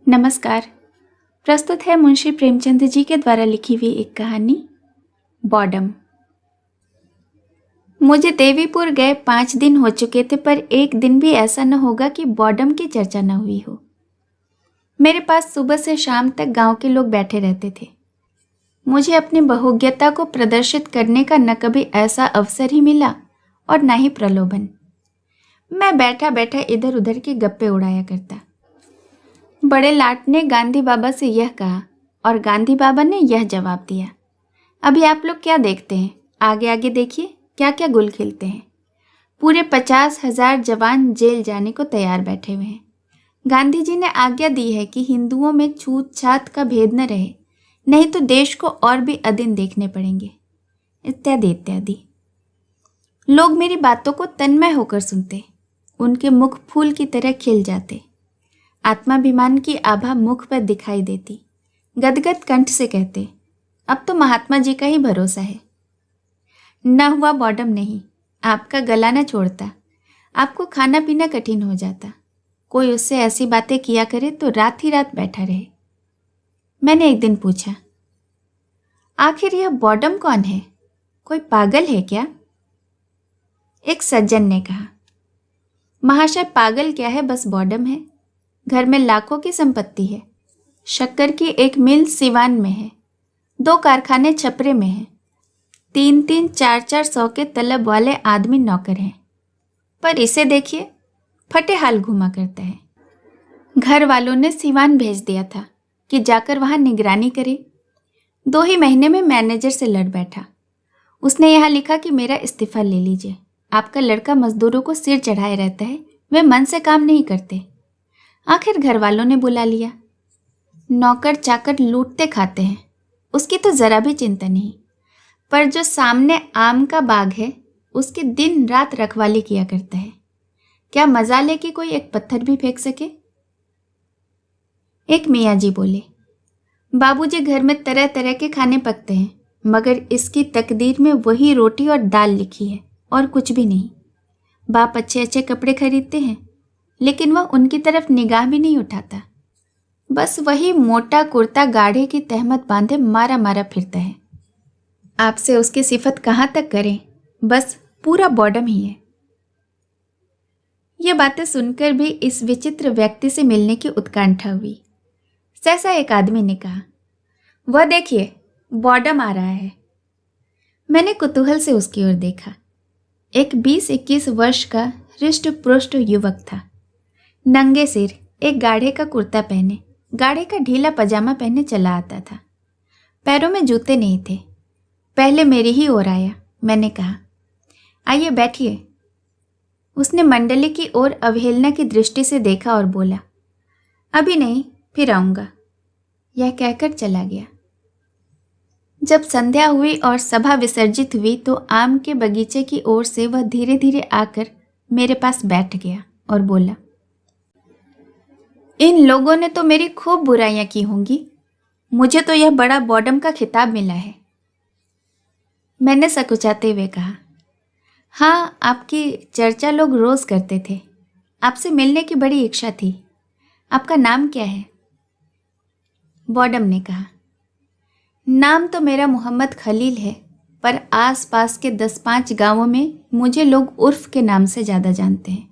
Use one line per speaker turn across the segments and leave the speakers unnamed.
नमस्कार। प्रस्तुत है मुंशी प्रेमचंद जी के द्वारा लिखी हुई एक कहानी बॉर्डम। मुझे देवीपुर गए 5 दिन हो चुके थे, पर एक दिन भी ऐसा न होगा कि बॉर्डम की चर्चा न हुई हो। मेरे पास सुबह से शाम तक गांव के लोग बैठे रहते थे। मुझे अपनी बहुज्ञता को प्रदर्शित करने का न कभी ऐसा अवसर ही मिला और न ही प्रलोभन। मैं बैठा बैठा इधर उधर के गप्पे उड़ाया करता। बड़े लाट ने गांधी बाबा से यह कहा और गांधी बाबा ने यह जवाब दिया। अभी आप लोग क्या देखते हैं? आगे आगे देखिए क्या क्या गुल खिलते हैं। पूरे 50,000 जवान जेल जाने को तैयार बैठे हुए हैं। गांधी जी ने आज्ञा दी है कि हिंदुओं में छूत छात का भेद न रहे, नहीं तो देश को और भी अधीन देखने पड़ेंगे, इत्यादि इत्यादि। लोग मेरी बातों को तन्मय होकर सुनते, उनके मुख फूल की तरह खिल जाते। आत्माभिमान की आभा मुख पर दिखाई देती। गदगद कंठ से कहते, अब तो महात्मा जी का ही भरोसा है। न हुआ बॉर्डम नहीं, आपका गला न छोड़ता, आपको खाना पीना कठिन हो जाता। कोई उससे ऐसी बातें किया करे तो रात ही रात बैठा रहे। मैंने एक दिन पूछा, आखिर यह बॉर्डम कौन है? कोई पागल है क्या? एक सज्जन ने कहा, महाशय पागल क्या है, बस बॉर्डम है। घर में लाखों की संपत्ति है। शक्कर की एक मिल सिवान में है, 2 कारखाने छपरे में हैं, 3-3, 4-4 सौ के तलब वाले आदमी नौकर हैं। पर इसे देखिए, फटे हाल घुमा करता है। घर वालों ने सिवान भेज दिया था कि जाकर वहां निगरानी करे। 2 ही महीने में मैनेजर से लड़ बैठा। उसने यहाँ लिखा कि मेरा इस्तीफा ले लीजिए। आपका लड़का मजदूरों को सिर चढ़ाए रहता है, वे मन से काम नहीं करते। आखिर घर वालों ने बुला लिया। नौकर चाकर लूटते खाते हैं, उसकी तो जरा भी चिंता नहीं। पर जो सामने आम का बाग है, उसकी दिन रात रखवाली किया करता है। क्या मजाल है कि कोई एक पत्थर भी फेंक सके? एक मियाँ जी बोले, बाबूजी घर में तरह तरह के खाने पकते हैं, मगर इसकी तकदीर में वही रोटी और दाल लिखी है और कुछ भी नहीं। बाप अच्छे अच्छे कपड़े खरीदते हैं, लेकिन वह उनकी तरफ निगाह भी नहीं उठाता। बस वही मोटा कुर्ता गाढ़े की तहमत बांधे मारा मारा फिरता है। आपसे उसकी सिफत कहाँ तक करें, बस पूरा बॉर्डम ही है। ये बातें सुनकर भी इस विचित्र व्यक्ति से मिलने की उत्कंठा हुई। सहसा एक आदमी ने कहा, वह देखिए बॉर्डम आ रहा है। मैंने कुतूहल से उसकी ओर देखा। एक 20-21 वर्ष का हृष्ट पुष्ट युवक था। नंगे सिर, एक गाढ़े का कुर्ता पहने, गाढ़े का ढीला पजामा पहने चला आता था। पैरों में जूते नहीं थे। पहले मेरी ही ओर आया। मैंने कहा, आइए बैठिए। उसने मंडली की ओर अवहेलना की दृष्टि से देखा और बोला, अभी नहीं, फिर आऊँगा। यह कहकर चला गया। जब संध्या हुई और सभा विसर्जित हुई तो आम के बगीचे की ओर से वह धीरे धीरे आकर मेरे पास बैठ गया और बोला, इन लोगों ने तो मेरी खूब बुराइयां की होंगी, मुझे तो यह बड़ा बॉर्डम का खिताब मिला है। मैंने सकुचाते हुए कहा, हाँ, आपकी चर्चा लोग रोज करते थे। आपसे मिलने की बड़ी इच्छा थी। आपका नाम क्या है? बॉर्डम ने कहा, नाम तो मेरा मोहम्मद खलील है, पर आस पास के 10-5 गांवों में मुझे लोग उर्फ के नाम से ज़्यादा जानते हैं।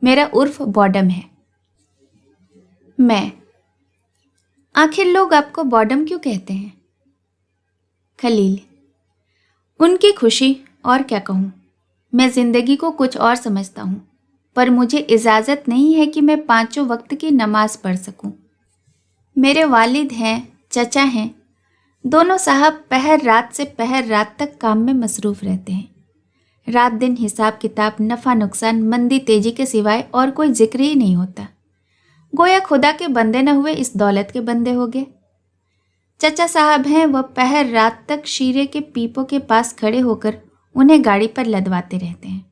मेरा उर्फ बॉर्डम है। मैं, आखिर लोग आपको बॉर्डम क्यों कहते हैं? खलील, उनकी खुशी, और क्या कहूँ। मैं जिंदगी को कुछ और समझता हूँ, पर मुझे इजाज़त नहीं है कि मैं 5 वक्त की नमाज पढ़ सकूँ। मेरे वालिद हैं, चचा हैं, दोनों साहब पहर रात से पहर रात तक काम में मसरूफ़ रहते हैं। रात दिन हिसाब किताब, नफ़ा नुकसान, मंदी तेजी के सिवाय और कोई जिक्र ही नहीं होता। गोया खुदा के बंदे न हुए, इस दौलत के बंदे हो गए। चचा साहब हैं, वह पहर रात तक शीरे के पीपों के पास खड़े होकर उन्हें गाड़ी पर लदवाते रहते हैं।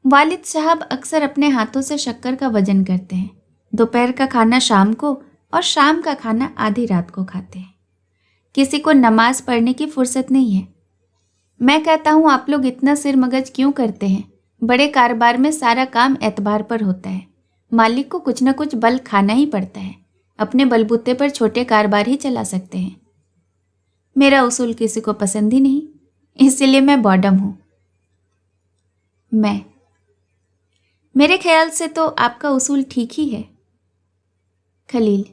वालिद साहब अक्सर अपने हाथों से शक्कर का वजन करते हैं। दोपहर का खाना शाम को और शाम का खाना आधी रात को खाते हैं। किसी को नमाज पढ़ने की फुर्सत नहीं है। मैं कहता हूँ, आप लोग इतना सिर मगज क्यों करते हैं? बड़े कारोबार में सारा काम एतबार पर होता है। मालिक को कुछ न कुछ बल खाना ही पड़ता है। अपने बलबूते पर छोटे कारोबार ही चला सकते हैं। मेरा उसूल किसी को पसंद ही नहीं, इसलिए मैं बॉडम हूं। मेरे ख्याल से तो आपका उसूल ठीक ही है। खलील,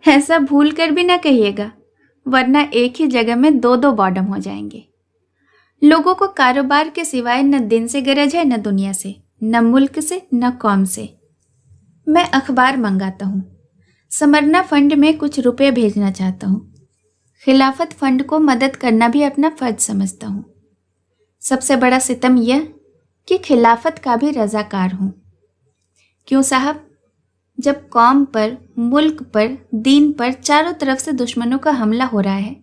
ऐसा भूल कर भी ना कहिएगा, वरना एक ही जगह में दो दो बॉडम हो जाएंगे। लोगों को कारोबार के सिवाय न दिन से गरज है, न दुनिया से, न मुल्क से, न कौम से। मैं अखबार मंगाता हूँ, समरना फंड में कुछ रुपए भेजना चाहता हूँ, खिलाफत फंड को मदद करना भी अपना फर्ज समझता हूँ। सबसे बड़ा सितम यह कि खिलाफत का भी रजाकार हूँ। क्यों साहब, जब कौम पर, मुल्क पर, दीन पर चारों तरफ से दुश्मनों का हमला हो रहा है,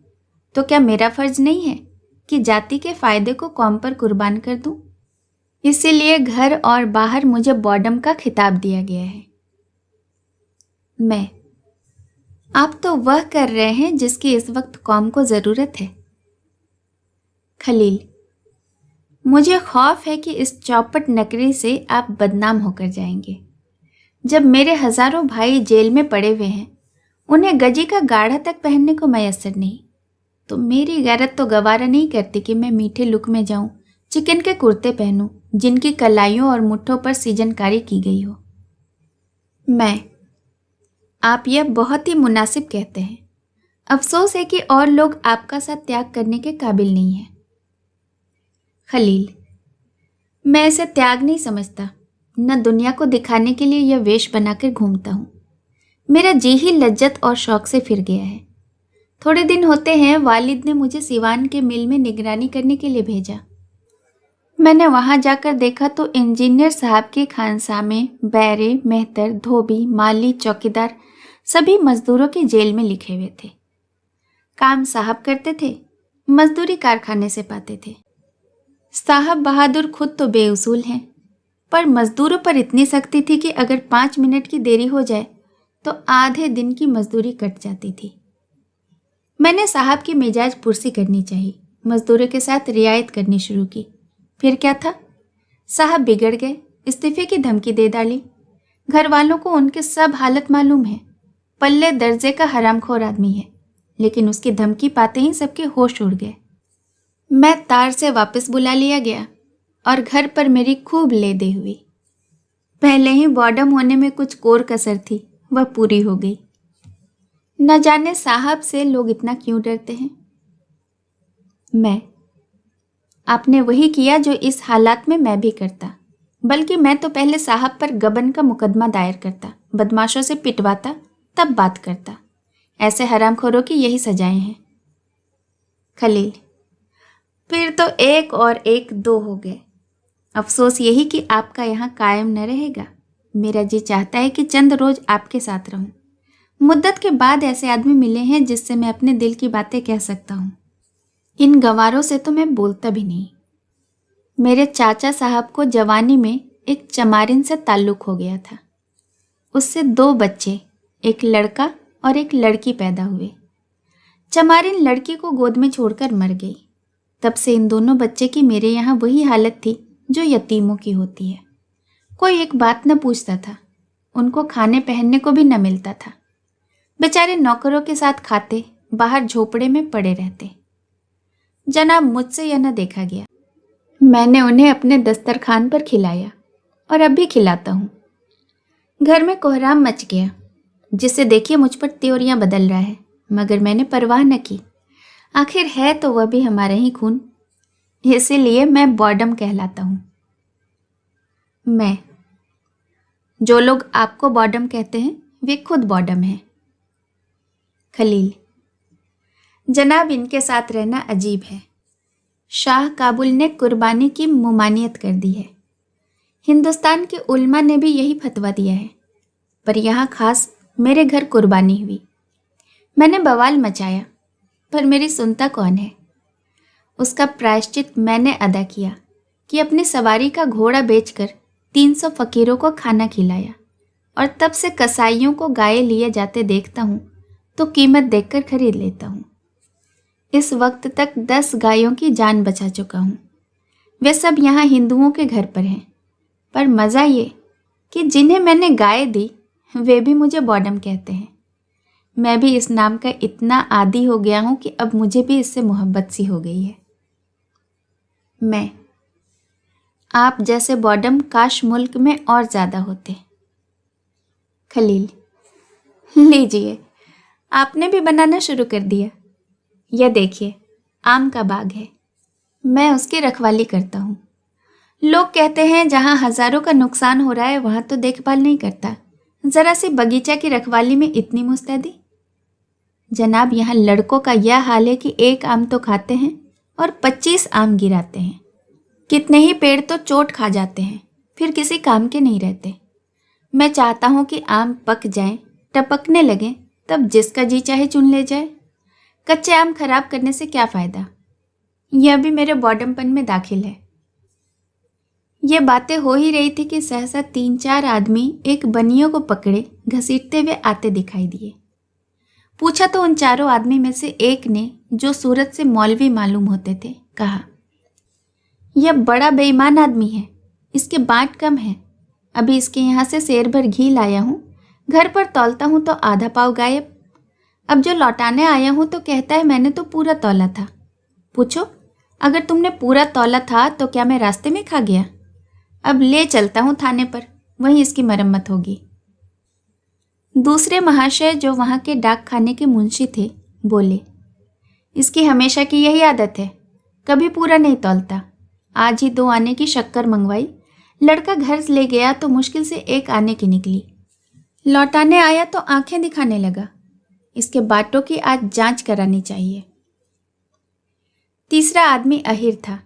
तो क्या मेरा फर्ज नहीं है कि जाति के फायदे को कौम पर कुर्बान कर दूं? इसीलिए घर और बाहर मुझे बॉडम का खिताब दिया गया है। आप तो वह कर रहे हैं जिसकी इस वक्त कौम को जरूरत है। खलील, मुझे खौफ है कि इस चौपट नकरी से आप बदनाम होकर जाएंगे। जब मेरे हजारों भाई जेल में पड़े हुए हैं, उन्हें गजी का गाढ़ा तक पहनने को मयसर नहीं, तो मेरी गैरत तो गवारा नहीं करती कि मैं मीठे लुक में जाऊं, चिकन के कुर्ते पहनूं जिनकी कलाइयों और मुट्ठों पर सीजनकारी की गई हो। आप यह बहुत ही मुनासिब कहते हैं। अफसोस है कि और लोग आपका साथ त्याग करने के काबिल नहीं हैं। खलील, मैं इसे त्याग नहीं समझता, न दुनिया को दिखाने के लिए यह वेश बनाकर घूमता हूँ। मेरा जी ही लज्जत और शौक से फिर गया है। थोड़े दिन होते हैं वालिद ने मुझे सिवान के मिल में निगरानी करने के लिए भेजा। मैंने वहां जाकर देखा तो इंजीनियर साहब के खानसा में बैरे, मेहतर, धोबी, माली, चौकीदार सभी मजदूरों के जेल में लिखे हुए थे। काम साहब करते थे, मजदूरी कारखाने से पाते थे। साहब बहादुर खुद तो बेउसूल हैं, पर मजदूरों पर इतनी सख्ती थी कि अगर 5 मिनट की देरी हो जाए तो आधे दिन की मजदूरी कट जाती थी। मैंने साहब की मिजाज पुरसी करनी चाहिए, मजदूरों के साथ रियायत करनी शुरू की। फिर क्या था, साहब बिगड़ गए, इस्तीफे की धमकी दे डाली। घर वालों को उनके सब हालत मालूम है। पल्ले दर्जे का हरामखोर आदमी है, लेकिन उसकी धमकी पाते ही सबके होश उड़ गए। मैं तार से वापस बुला लिया गया और घर पर मेरी खूब ले दे हुई। पहले ही बॉडम होने में कुछ कोर कसर थी, वह पूरी हो गई। न जाने साहब से लोग इतना क्यों डरते हैं। आपने वही किया जो इस हालात में मैं भी करता, बल्कि मैं तो पहले साहब पर गबन का मुकदमा दायर करता, बदमाशों से पिटवाता, तब बात करता। ऐसे हरामखोरों की यही सजाएं हैं। खलील, फिर तो 1 और 1 2 हो गए। अफसोस यही कि आपका यहाँ कायम न रहेगा। मेरा जी चाहता है कि चंद रोज आपके साथ रहूं। मुद्दत के बाद ऐसे आदमी मिले हैं जिससे मैं अपने दिल की बातें कह सकता हूँ। इन गंवारों से तो मैं बोलता भी नहीं। मेरे चाचा साहब को जवानी में एक चमारिन से ताल्लुक हो गया था। उससे 2 बच्चे, एक लड़का और एक लड़की पैदा हुए। चमारिन लड़की को गोद में छोड़कर मर गई। तब से इन दोनों बच्चे की मेरे यहाँ वही हालत थी जो यतीमों की होती है। कोई एक बात न पूछता था, उनको खाने पहनने को भी न मिलता था। बेचारे नौकरों के साथ खाते, बाहर झोपड़े में पड़े रहते। जनाब, मुझसे यह न देखा गया। मैंने उन्हें अपने दस्तरखान पर खिलाया और अब भी खिलाता हूँ। घर में कोहराम मच गया, जिसे देखिए मुझ पर त्योरियां बदल रहा है, मगर मैंने परवाह न की। आखिर है तो वह भी हमारा ही खून, इसीलिए मैं बॉडम कहलाता हूँ। जो लोग आपको बॉडम कहते हैं वे खुद बॉडम हैं। खलील, जनाब, इनके साथ रहना अजीब है। शाह काबुल ने कुर्बानी की मुमानियत कर दी है। हिंदुस्तान के उल्मा ने भी यही फतवा दिया है, पर यहाँ खास मेरे घर कुर्बानी हुई। मैंने बवाल मचाया, पर मेरी सुनता कौन है। उसका प्रायश्चित मैंने अदा किया कि अपनी सवारी का घोड़ा बेचकर 300 फकीरों को खाना खिलाया, और तब से कसाईयों को गाय लिए जाते देखता हूँ तो कीमत देखकर खरीद लेता हूँ। इस वक्त तक 10 गायों की जान बचा चुका हूँ। वे सब यहाँ हिंदुओं के घर पर हैं, पर मज़ा ये कि जिन्हें मैंने गाय दी वे भी मुझे बॉडम कहते हैं। मैं भी इस नाम का इतना आदी हो गया हूं कि अब मुझे भी इससे मोहब्बत सी हो गई है। मैं, आप जैसे बॉडम काश मुल्क में और ज़्यादा होते। खलील, लीजिए, आपने भी बनाना शुरू कर दिया। यह देखिए, आम का बाग है, मैं उसकी रखवाली करता हूँ। लोग कहते हैं जहाँ हजारों का नुकसान हो रहा है वहाँ तो देखभाल नहीं करता, ज़रा सी बगीचा की रखवाली में इतनी मुस्तैदी। जनाब, यहाँ लड़कों का यह हाल है कि एक आम तो खाते हैं और 25 आम गिराते हैं। कितने ही पेड़ तो चोट खा जाते हैं, फिर किसी काम के नहीं रहते। मैं चाहता हूँ कि आम पक जाएं, टपकने लगें, तब जिसका जी चाहे चुन ले जाए। कच्चे आम खराब करने से क्या फ़ायदा। यह भी मेरे बॉडमपन में दाखिल है। ये बातें हो ही रही थी कि सहसा 3-4 आदमी एक बनियों को पकड़े घसीटते हुए आते दिखाई दिए। पूछा तो उन चारों आदमी में से एक ने, जो सूरत से मौलवी मालूम होते थे, कहा, यह बड़ा बेईमान आदमी है, इसके बाट कम है। अभी इसके यहाँ से सेर भर घी लाया हूँ, घर पर तौलता हूँ तो आधा पाव गायब। अब जो लौटाने आया हूँ तो कहता है मैंने तो पूरा तौला था। पूछो, अगर तुमने पूरा तौला था तो क्या मैं रास्ते में खा गया? अब ले चलता हूँ थाने पर, वहीं इसकी मरम्मत होगी। दूसरे महाशय, जो वहाँ के डाक खाने के मुंशी थे, बोले, इसकी हमेशा की यही आदत है, कभी पूरा नहीं तौलता। आज ही 2 आने की शक्कर मंगवाई, लड़का घर ले गया तो मुश्किल से 1 आने की निकली। लौटाने आया तो आंखें दिखाने लगा। इसके बाटों की आज जांच करानी चाहिए। तीसरा आदमी अहिर था।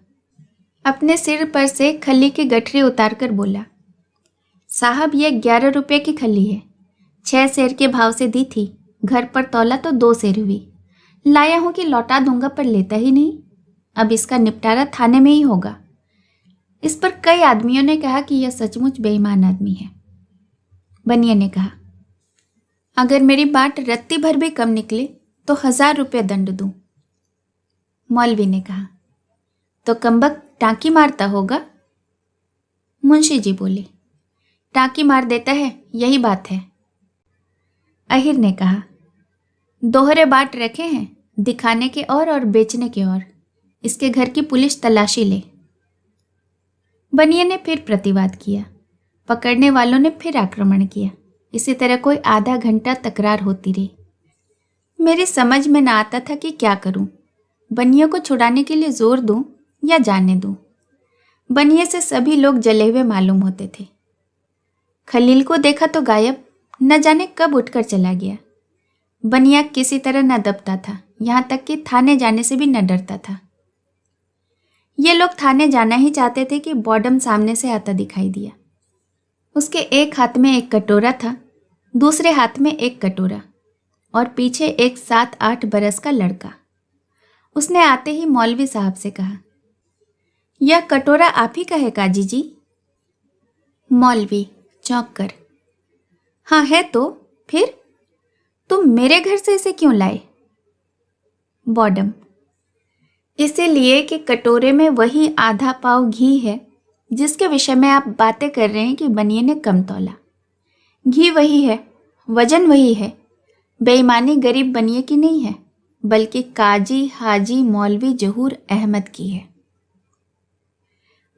अपने सिर पर से खली की गठरी उतारकर बोला, साहब, यह 11 रुपये की खली है, 6 सेर के भाव से दी थी, घर पर तौला तो 2 सेर हुई। लाया हूं कि लौटा दूंगा पर लेता ही नहीं। अब इसका निपटारा थाने में ही होगा। इस पर कई आदमियों ने कहा कि यह सचमुच बेईमान आदमी है। बनिया ने कहा, अगर मेरी बाट रत्ती भर भी कम निकले तो 1000 रुपये दंड दूं। मौलवी ने कहा, तो कमबख्त टाँकी मारता होगा। मुंशी जी बोले, टाँकी मार देता है, यही बात है। अहिर ने कहा, दोहरे बाट रखे हैं, दिखाने के और बेचने के और। इसके घर की पुलिस तलाशी ले। बनिया ने फिर प्रतिवाद किया। पकड़ने वालों ने फिर आक्रमण किया। इसी तरह कोई आधा घंटा तकरार होती रही। मेरी समझ में न आता था कि क्या करूं। बनिया को छुड़ाने के लिए जोर दूं या जाने दूं। बनिए से सभी लोग जले हुए मालूम होते थे। खलील को देखा तो गायब, न जाने कब उठकर चला गया। बनिया किसी तरह न दबता था, यहाँ तक कि थाने जाने से भी न डरता था। ये लोग थाने जाना ही चाहते थे कि बॉडम सामने से आता दिखाई दिया। उसके एक हाथ में एक कटोरा था, दूसरे हाथ में एक कटोरा, और पीछे एक 7-8 बरस का लड़का। उसने आते ही मौलवी साहब से कहा, यह कटोरा आप ही का है काजी जी? मौलवी चौंक कर, हाँ है तो फिर तुम मेरे घर से इसे क्यों लाए? बॉडम, इसीलिए कि कटोरे में वही आधा पाव घी है जिसके विषय में आप बातें कर रहे हैं कि बनिए ने कम तौला। घी वही है, वजन वही है। बेईमानी गरीब बनिए की नहीं है, बल्कि काजी हाजी मौलवी जहूर अहमद की है।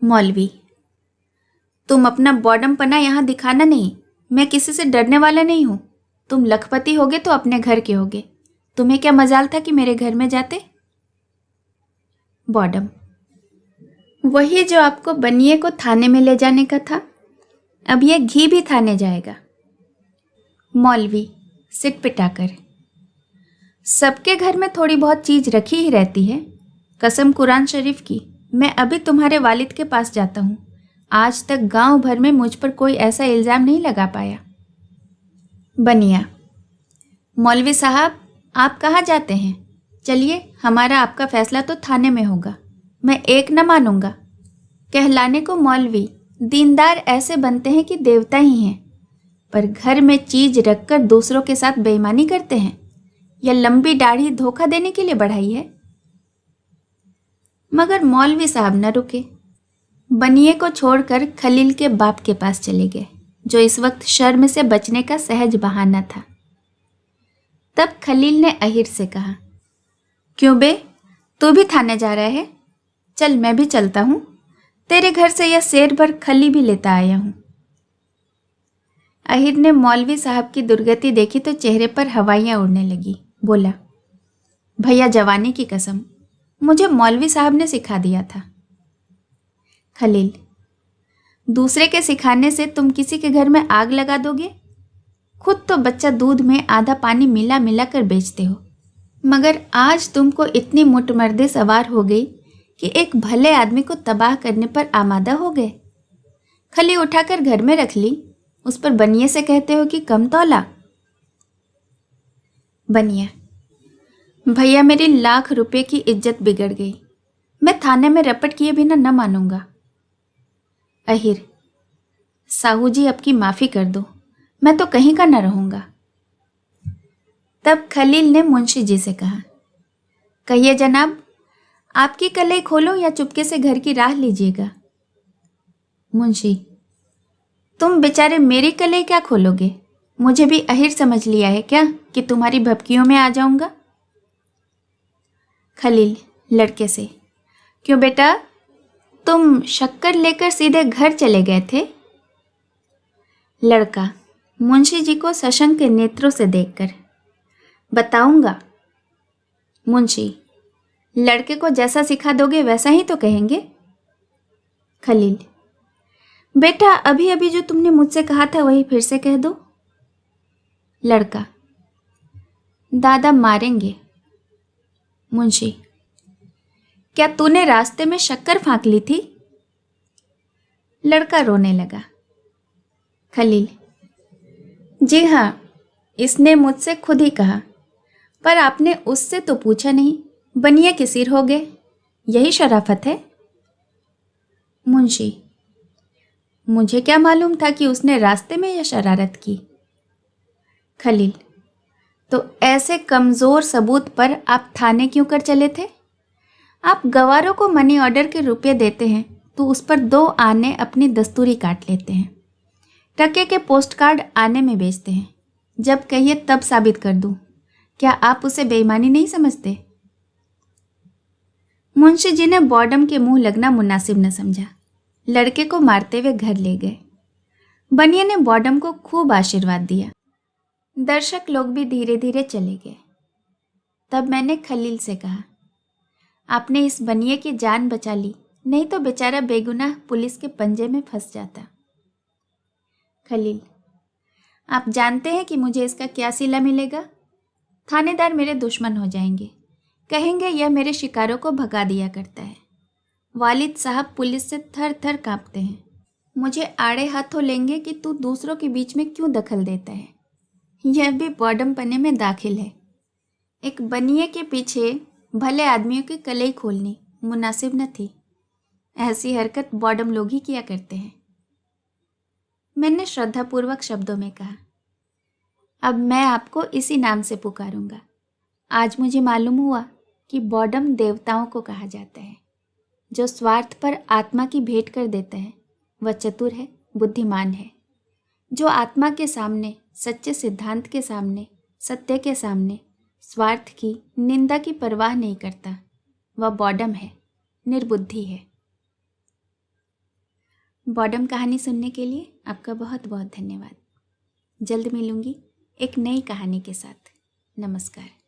मौलवी, तुम अपना बॉडम पना यहाँ दिखाना नहीं। मैं किसी से डरने वाला नहीं हूँ। तुम लखपति होगे तो अपने घर के होगे। तुम्हें क्या मजाल था कि मेरे घर में जाते? बॉडम, वही जो आपको बनिए को थाने में ले जाने का था। अब यह घी भी थाने जाएगा। मौलवी सिट पिटाकर, सबके घर में थोड़ी बहुत चीज़ रखी ही रहती है। कसम कुरान शरीफ की, मैं अभी तुम्हारे वालिद के पास जाता हूँ। आज तक गांव भर में मुझ पर कोई ऐसा इल्ज़ाम नहीं लगा पाया। बनिया, मौलवी साहब, आप कहाँ जाते हैं? चलिए, हमारा आपका फैसला तो थाने में होगा। मैं एक न मानूंगा। कहलाने को मौलवी, दीनदार ऐसे बनते हैं कि देवता ही हैं, पर घर में चीज रखकर दूसरों के साथ बेईमानी करते हैं। यह लंबी दाढ़ी धोखा देने के लिए बढ़ाई है। मगर मौलवी साहब न रुके। बनिए को छोड़कर खलील के बाप के पास चले गए, जो इस वक्त शर्म से बचने का सहज बहाना था। तब खलील ने अहिर से कहा, क्यों बे, तू भी थाने जा रहा है? चल मैं भी चलता हूँ, तेरे घर से यह शेर भर खली भी लेता आया हूँ। अहिर ने मौलवी साहब की दुर्गति देखी तो चेहरे पर हवाइयाँ उड़ने लगी। बोला, भैया जवानी की कसम, मुझे मौलवी साहब ने सिखा दिया था। खलील, दूसरे के सिखाने से तुम किसी के घर में आग लगा दोगे? खुद तो बच्चा दूध में आधा पानी मिला मिला कर बेचते हो, मगर आज तुमको इतनी मुटमर्दे सवार हो गई कि एक भले आदमी को तबाह करने पर आमादा हो गए। खली उठाकर घर में रख ली, उस पर बनिए से कहते हो कि कम तौला। बनिया, भैया मेरी लाख रुपए की इज्जत बिगड़ गई, मैं थाने में रपट किए बिना न मानूंगा। अहिर, साहू जी अब की माफ़ी कर दो, मैं तो कहीं का न रहूँगा। तब खलील ने मुंशी जी से कहा, कहिए जनाब, आपकी कलई खोलो या चुपके से घर की राह लीजिएगा। मुंशी, तुम बेचारे मेरी कलई क्या खोलोगे? मुझे भी अहिर समझ लिया है क्या कि तुम्हारी भपकियों में आ जाऊंगा? खलील लड़के से, क्यों बेटा, तुम शक्कर लेकर सीधे घर चले गए थे? लड़का मुंशी जी को सशंक नेत्रों से देखकर, बताऊंगा। मुंशी, लड़के को जैसा सिखा दोगे वैसा ही तो कहेंगे। खलील, बेटा अभी अभी जो तुमने मुझसे कहा था वही फिर से कह दो। लड़का, दादा मारेंगे। मुंशी, क्या तूने रास्ते में शक्कर फांक ली थी? लड़का रोने लगा। खलील, जी हाँ, इसने मुझसे खुद ही कहा, पर आपने उससे तो पूछा नहीं, बनिए के सिर हो गए, यही शराफत है। मुंशी, मुझे क्या मालूम था कि उसने रास्ते में यह शरारत की। खलील, तो ऐसे कमज़ोर सबूत पर आप थाने क्यों कर चले थे? आप गवारों को मनी ऑर्डर के रुपये देते हैं तो उस पर 2 आने अपनी दस्तूरी काट लेते हैं, टके के पोस्ट कार्ड आने में बेचते हैं, जब कहिए तब साबित कर दूं। क्या आप उसे बेईमानी नहीं समझते? मुंशी जी ने बॉडम के मुंह लगना मुनासिब न समझा, लड़के को मारते हुए घर ले गए। बनिए ने बॉडम को खूब आशीर्वाद दिया। दर्शक लोग भी धीरे धीरे चले गए। तब मैंने खलील से कहा, आपने इस बनिए की जान बचा ली, नहीं तो बेचारा बेगुनाह पुलिस के पंजे में फंस जाता। खलील, आप जानते हैं कि मुझे इसका क्या सिला मिलेगा? थानेदार मेरे दुश्मन हो जाएंगे, कहेंगे यह मेरे शिकारों को भगा दिया करता है। वालिद साहब पुलिस से थर थर कांपते हैं, मुझे आड़े हाथों लेंगे कि तू दूसरों के बीच में क्यों दखल देता है। यह भी बॉडम पने में दाखिल है। एक बनिए के पीछे भले आदमियों की कलई खोलनी मुनासिब न थी। ऐसी हरकत बॉडम लोग ही किया करते हैं। मैंने श्रद्धापूर्वक शब्दों में कहा, अब मैं आपको इसी नाम से पुकारूंगा। आज मुझे मालूम हुआ कि बॉडम देवताओं को कहा जाता है। जो स्वार्थ पर आत्मा की भेंट कर देता है वह चतुर है, बुद्धिमान है। जो आत्मा के सामने, सच्चे सिद्धांत के सामने, सत्य के सामने स्वार्थ की, निंदा की परवाह नहीं करता, वह बॉडम है, निर्बुद्धि है। बॉडम कहानी सुनने के लिए आपका बहुत बहुत धन्यवाद। जल्द मिलूंगी एक नई कहानी के साथ। नमस्कार।